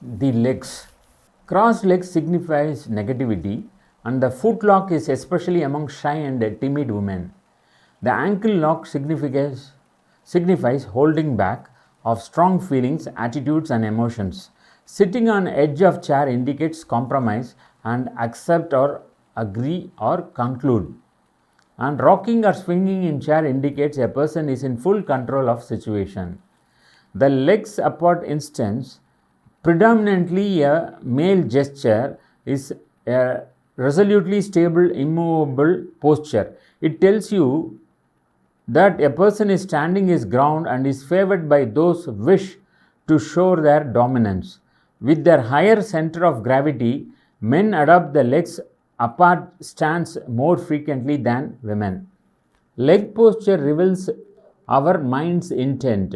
The legs. Crossed legs signifies negativity, and the foot lock is especially among shy and timid women. The ankle lock signifies holding back of strong feelings, attitudes, and emotions. Sitting on edge of chair indicates compromise and accept or agree or conclude. And rocking or swinging in chair indicates a person is in full control of situation. The legs apart instance, predominantly a male gesture, is a resolutely stable, immovable posture. It tells you that a person is standing his ground and is favored by those who wish to show their dominance. With their higher center of gravity, men adopt the legs apart stance more frequently than women. Leg posture reveals our mind's intent.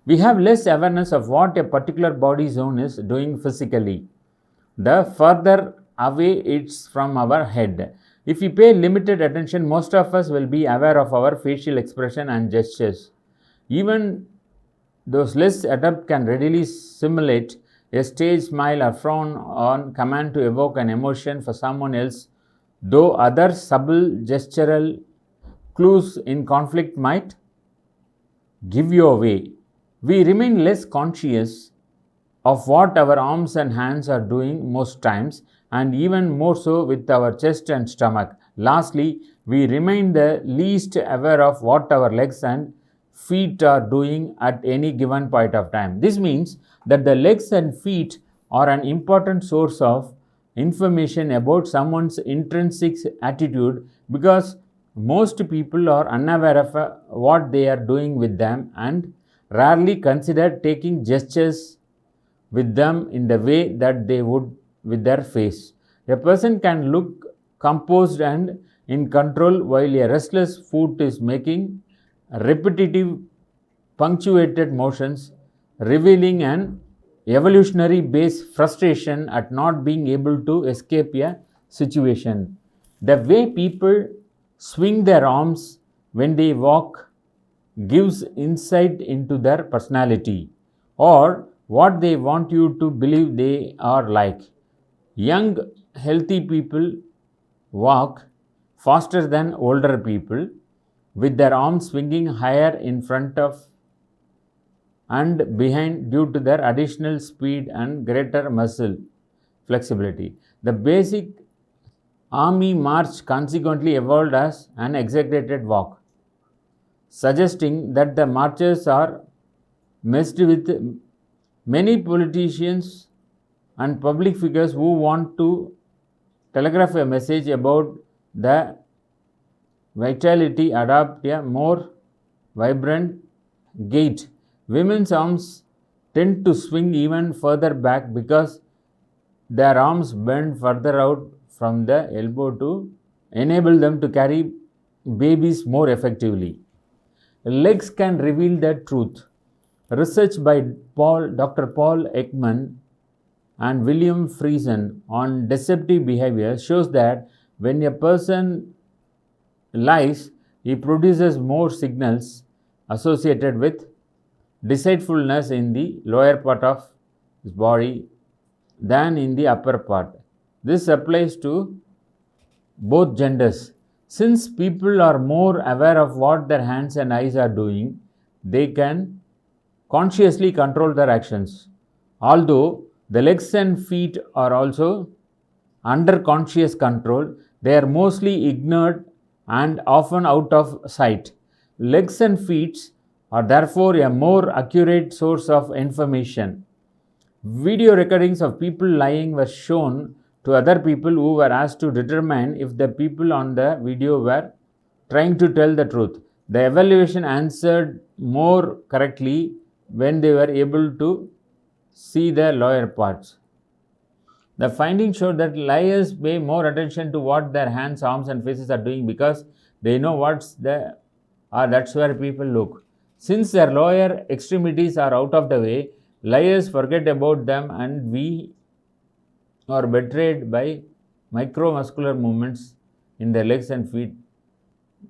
We have less awareness of what a particular body zone is doing physically, the further away it's from our head. If we pay limited attention, most of us will be aware of our facial expression and gestures. Even those less adept can readily simulate a stage smile or frown on command to evoke an emotion for someone else, though other subtle gestural clues in conflict might give you away. We remain less conscious of what our arms and hands are doing most times, and even more so with our chest and stomach. Lastly, we remain the least aware of what our legs and feet are doing at any given point of time. This means that the legs and feet are an important source of information about someone's intrinsic attitude, because most people are unaware of what they are doing with them and rarely consider taking gestures with them in the way that they would with their face. A person can look composed and in control while a restless foot is making repetitive punctuated motions, revealing an evolutionary based frustration at not being able to escape a situation. The way people swing their arms when they walk gives insight into their personality or what they want you to believe they are like. Young, healthy people walk faster than older people with their arms swinging higher in front of and behind due to their additional speed and greater muscle flexibility. The basic army march consequently evolved as an exaggerated walk, suggesting that the marchers are messed with. Many politicians and public figures who want to telegraph a message about the vitality adopt a more vibrant gait. Women's arms tend to swing even further back because their arms bend further out from the elbow to enable them to carry babies more effectively. Legs can reveal the truth. Research by Dr. Paul Ekman and William Friesen on deceptive behavior shows that when a person lies, he produces more signals associated with deceitfulness in the lower part of his body than in the upper part. This applies to both genders. Since people are more aware of what their hands and eyes are doing, they can consciously control their actions. Although the legs and feet are also under conscious control, they are mostly ignored and often out of sight. Legs and feet are therefore a more accurate source of information. Video recordings of people lying were shown to other people who were asked to determine if the people on the video were trying to tell the truth. The evaluation answered more correctly when they were able to see the lower parts. The findings showed that liars pay more attention to what their hands, arms, and faces are doing because they know that's where people look. Since their lower extremities are out of the way, liars forget about them, and we are betrayed by micromuscular movements in the legs and feet.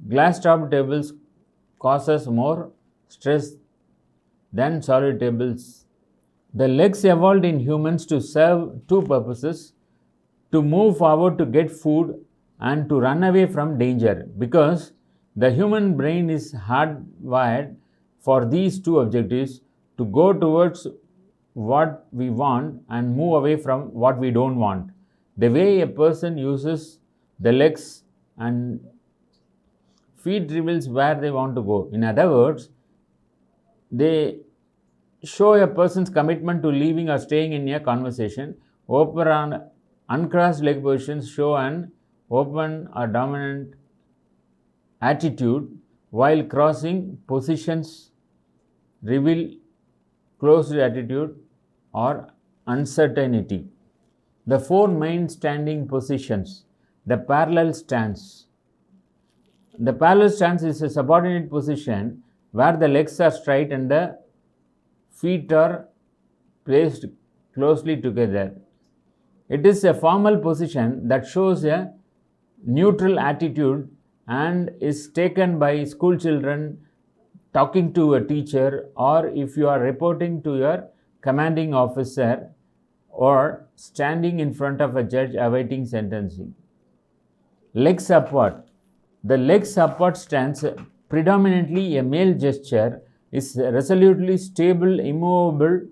Glass top tables causes more stress than solid tables. The legs evolved in humans to serve two purposes: to move forward to get food and to run away from danger, because the human brain is hardwired for these two objectives: to go towards what we want and move away from what we don't want. The way a person uses the legs and feet reveals where they want to go. In other words, they show a person's commitment to leaving or staying in a conversation. Open and uncrossed leg positions show an open or dominant attitude, while crossing positions reveal closed attitude or uncertainty. The four main standing positions. The parallel stance. The parallel stance is a subordinate position where the legs are straight and the feet are placed closely together. It is a formal position that shows a neutral attitude and is taken by school children talking to a teacher, or if you are reporting to your commanding officer, or standing in front of a judge awaiting sentencing. Legs apart. The legs apart stance, predominantly a male gesture, is resolutely stable, immovable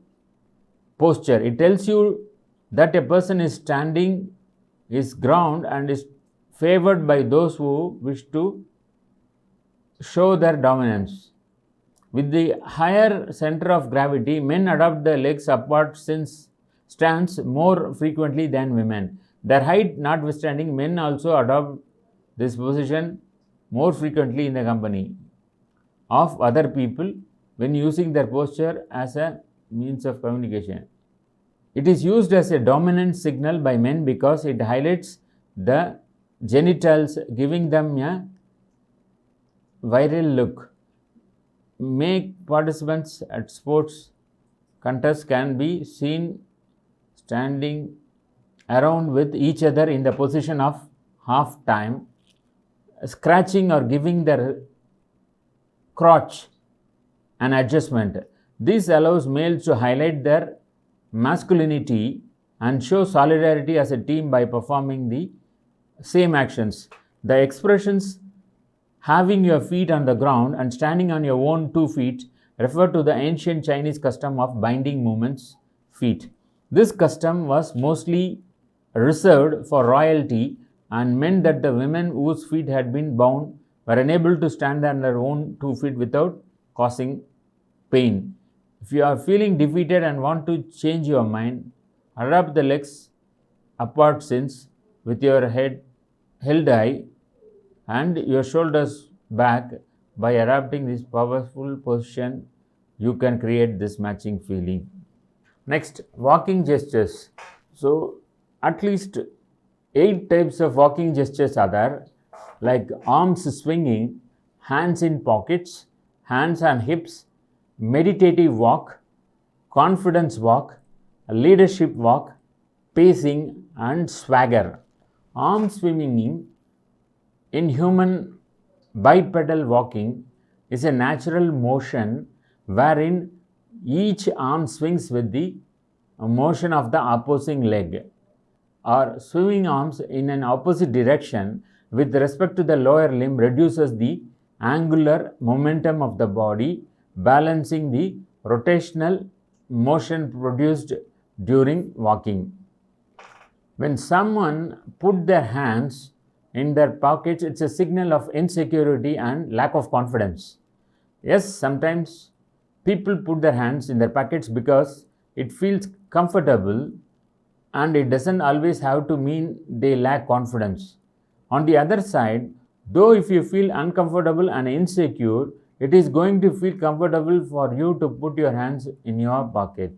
posture. It tells you that a person is standing, is ground, and is favored by those who wish to show their dominance. With the higher center of gravity, men adopt the legs apart stance more frequently than women. Their height notwithstanding, men also adopt this position more frequently in the company of other people when using their posture as a means of communication. It is used as a dominant signal by men because it highlights the genitals, giving them a virile look. Make participants at sports contests can be seen standing around with each other in the position of half time, scratching or giving their crotch an adjustment. This allows males to highlight their masculinity and show solidarity as a team by performing the same actions. The expressions having your feet on the ground and standing on your own 2 feet refer to the ancient Chinese custom of binding women's feet. This custom was mostly reserved for royalty and meant that the women whose feet had been bound were unable to stand on their own 2 feet without causing pain. If you are feeling defeated and want to change your mind, adopt the legs apart stance with your head held high and your shoulders back. By adopting this powerful position, you can create this matching feeling. Next, walking gestures. So, at least 8 types of walking gestures are there, like arms swinging, hands in pockets, hands on hips, meditative walk, confidence walk, leadership walk, pacing, and swagger. Arm swinging in human bipedal walking is a natural motion wherein each arm swings with the motion of the opposing leg, or swinging arms in an opposite direction with respect to the lower limb reduces the angular momentum of the body, balancing the rotational motion produced during walking. When someone put their hands in their pockets, it's a signal of insecurity and lack of confidence. Yes, sometimes people put their hands in their pockets because it feels comfortable, and it doesn't always have to mean they lack confidence. On the other side, though, if you feel uncomfortable and insecure, it is going to feel comfortable for you to put your hands in your pocket.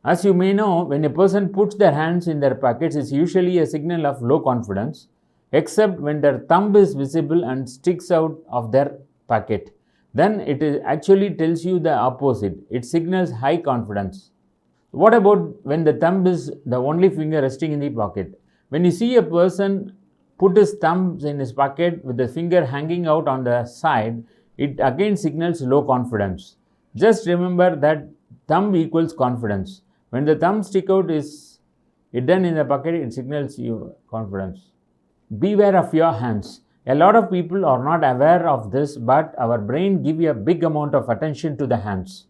As you may know, when a person puts their hands in their pockets, it's usually a signal of low confidence, except when their thumb is visible and sticks out of their pocket. Then it actually tells you the opposite. It signals high confidence. What about when the thumb is the only finger resting in the pocket? When you see a person put his thumbs in his pocket with the finger hanging out on the side, it again signals low confidence. Just remember that thumb equals confidence. When the thumb stick out is hidden in the pocket, it signals you confidence. Beware of your hands. A lot of people are not aware of this, but our brain gives a big amount of attention to the hands.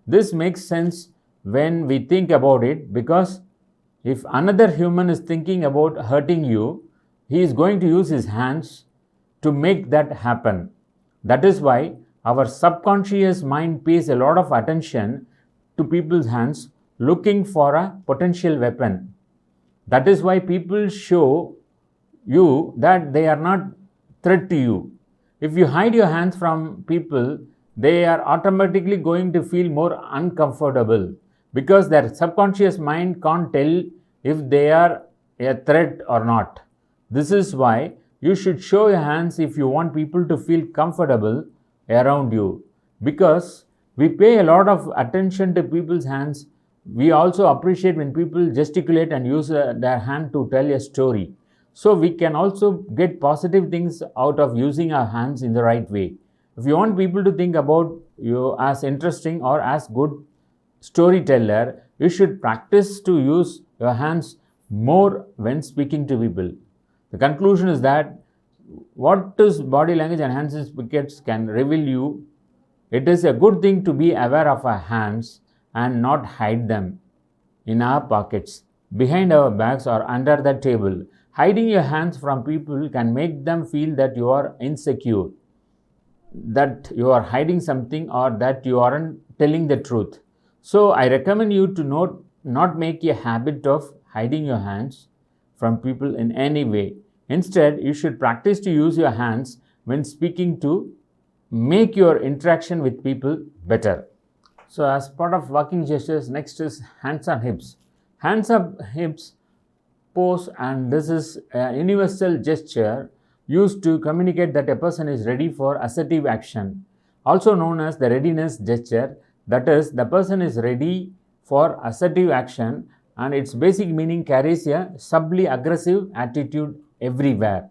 This makes sense when we think about it, because if another human is thinking about hurting you, he is going to use his hands to make that happen. That is why our subconscious mind pays a lot of attention to people's hands, looking for a potential weapon. That is why people show you that they are not threat to you. If you hide your hands from people, they are automatically going to feel more uncomfortable, because their subconscious mind can't tell if they are a threat or not. This is why you should show your hands if you want people to feel comfortable around you, because we pay a lot of attention to people's hands. We also appreciate when people gesticulate and use their hand to tell a story. So we can also get positive things out of using our hands in the right way. If you want people to think about you as interesting or as good storyteller, you should practice to use your hands more when speaking to people. The conclusion is that what is body language and hands speakers can reveal you. It is a good thing to be aware of our hands and not hide them in our pockets, behind our backs, or under the table. Hiding your hands from people can make them feel that you are insecure, that you are hiding something, or that you aren't telling the truth. So I recommend you to not make a habit of hiding your hands from people in any way. Instead, you should practice to use your hands when speaking to make your interaction with people better. So as part of walking gestures, next is hands on hips. Hands on hips pose, and this is a universal gesture used to communicate that a person is ready for assertive action, also known as the readiness gesture. That is, the person is ready for assertive action, and its basic meaning carries a subtly aggressive attitude everywhere.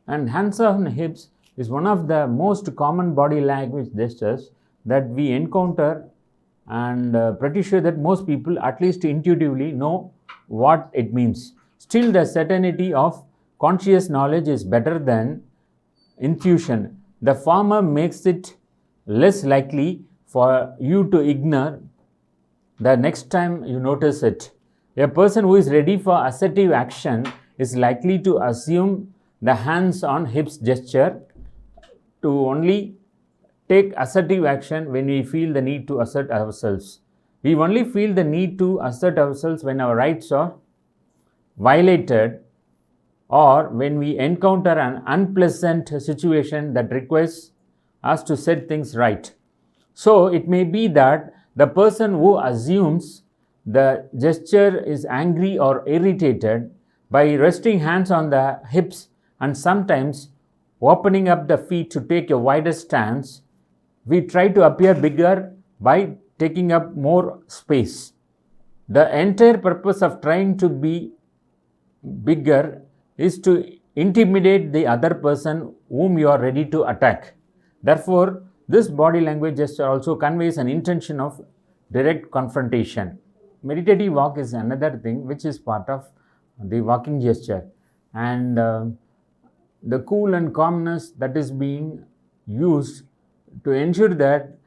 And hands on hips is one of the most common body language gestures that we encounter, and pretty sure that most people at least intuitively know what it means. Still, the certainty of conscious knowledge is better than intuition. The former makes it less likely for you to ignore the next time you notice it. A person who is ready for assertive action is likely to assume the hands on hips gesture to only take assertive action when we feel the need to assert ourselves. We only feel the need to assert ourselves when our rights are violated, or when we encounter an unpleasant situation that requires us to set things right. So it may be that the person who assumes the gesture is angry or irritated. By resting hands on the hips and sometimes opening up the feet to take a wider stance, we try to appear bigger by taking up more space. The entire purpose of trying to be bigger is to intimidate the other person whom you are ready to attack. Therefore, this body language gesture also conveys an intention of direct confrontation. Meditative walk is another thing which is part of the walking gesture, and the cool and calmness that is being used to ensure that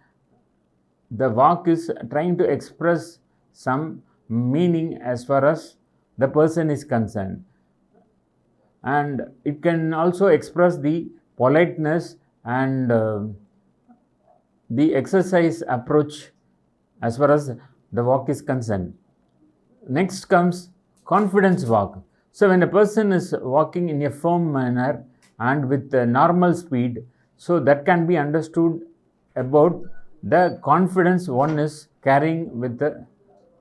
the walk is trying to express some meaning as far as the person is concerned, and it can also express the politeness and the exercise approach as far as the walk is concerned. Next comes confidence walk. So when a person is walking in a firm manner and with a normal speed, so that can be understood about the confidence one is carrying with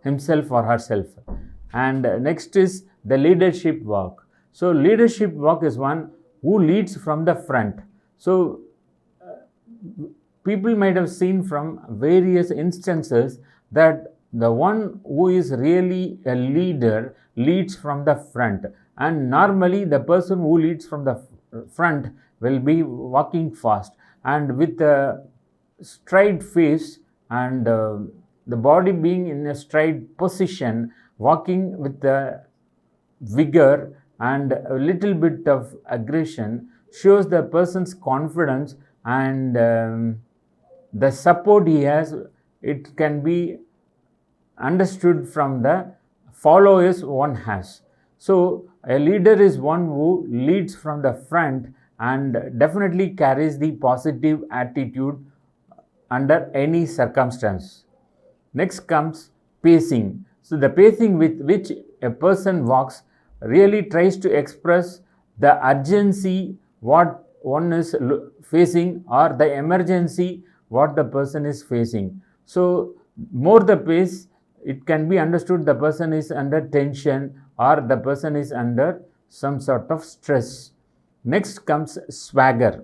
himself or herself. And next is the leadership walk. So leadership walk is one who leads from the front. So people might have seen from various instances that the one who is really a leader leads from the front, and normally the person who leads from the front will be walking fast and with a straight face and the body being in a straight position, walking with the vigor and a little bit of aggression shows the person's confidence and the support he has. It can be understood from the followers one has. So a leader is one who leads from the front and definitely carries the positive attitude under any circumstance. Next comes pacing. So the pacing with which a person walks really tries to express the urgency what one is facing or the emergency what the person is facing. So more the pace, it can be understood the person is under tension or the person is under some sort of stress. Next comes swagger.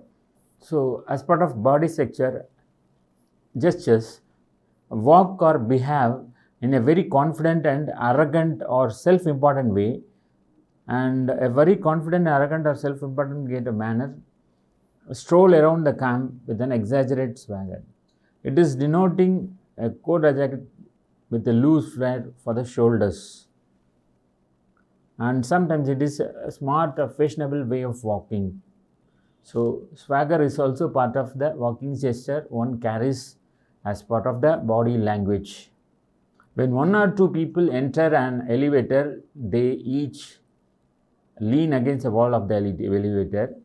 So as part of body structure gestures, walk or behave in a very confident and arrogant or self-important way, and a very confident, arrogant or self-important manner, stroll around the camp with an exaggerated swagger. It is denoting a coat jacket with a loose flare for the shoulders. And sometimes it is a smart, fashionable way of walking. So swagger is also part of the walking gesture one carries as part of the body language. When one or two people enter an elevator, they each lean against the wall of the elevator.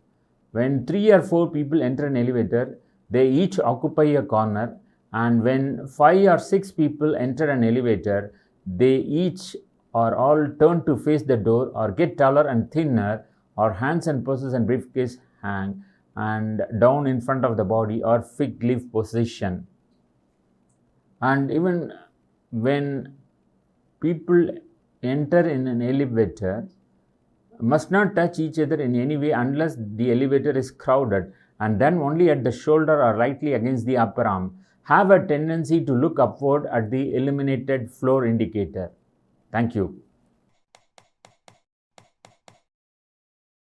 When 3 or 4 people enter an elevator, they each occupy a corner. And when 5 or 6 people enter an elevator, they each or all turn to face the door or get taller and thinner, or hands and purses and briefcase hang and down in front of the body or fig leaf position. And even when people enter in an elevator, must not touch each other in any way unless the elevator is crowded, and then only at the shoulder or lightly against the upper arm. Have a tendency to look upward at the illuminated floor indicator. Thank you.